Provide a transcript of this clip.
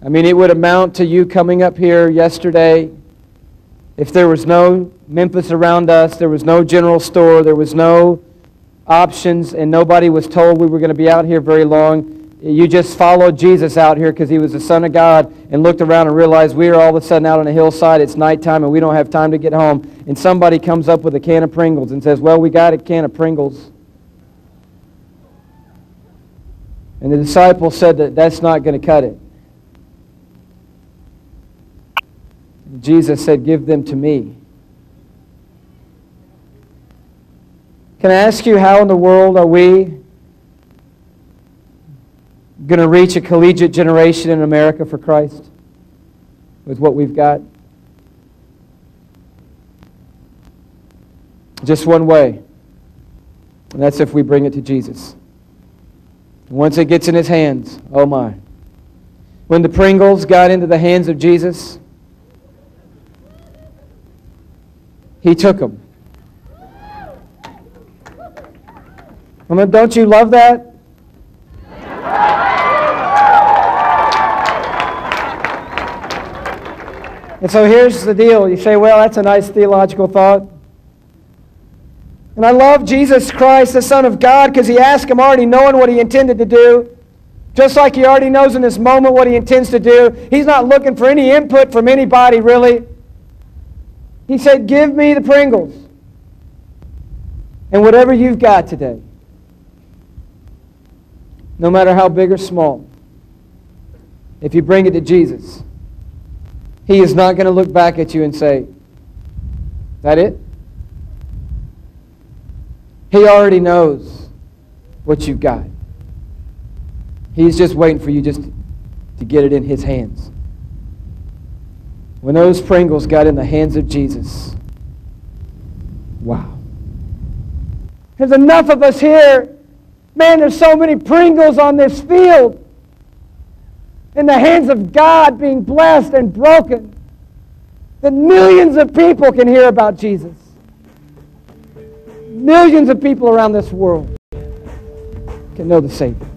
I mean, it would amount to you coming up here yesterday. If there was no Memphis around us, there was no general store, there was no options, and nobody was told we were going to be out here very long. You just followed Jesus out here because He was the Son of God and looked around and realized we are all of a sudden out on a hillside, it's nighttime, and we don't have time to get home. And somebody comes up with a can of Pringles and says, well, we got a can of Pringles. And the disciples said that that's not going to cut it. And Jesus said, give them to me. Can I ask you, how in the world are we going to reach a collegiate generation in America for Christ with what we've got? Just one way, and that's if we bring it to Jesus. Once it gets in His hands, oh my. When the Pringles got into the hands of Jesus, He took them. I mean, don't you love that? And so here's the deal. You say, well, that's a nice theological thought. And I love Jesus Christ, the Son of God, because He asked Him already knowing what He intended to do. Just like He already knows in this moment what He intends to do. He's not looking for any input from anybody, really. He said, give me the Pringles. And whatever you've got today, no matter how big or small, if you bring it to Jesus, He is not going to look back at you and say, that it? He already knows what you've got. He's just waiting for you just to get it in His hands. When those Pringles got in the hands of Jesus, wow. There's enough of us here. Man, there's so many Pringles on this field in the hands of God being blessed and broken that millions of people can hear about Jesus. Millions of people around this world can know the Savior.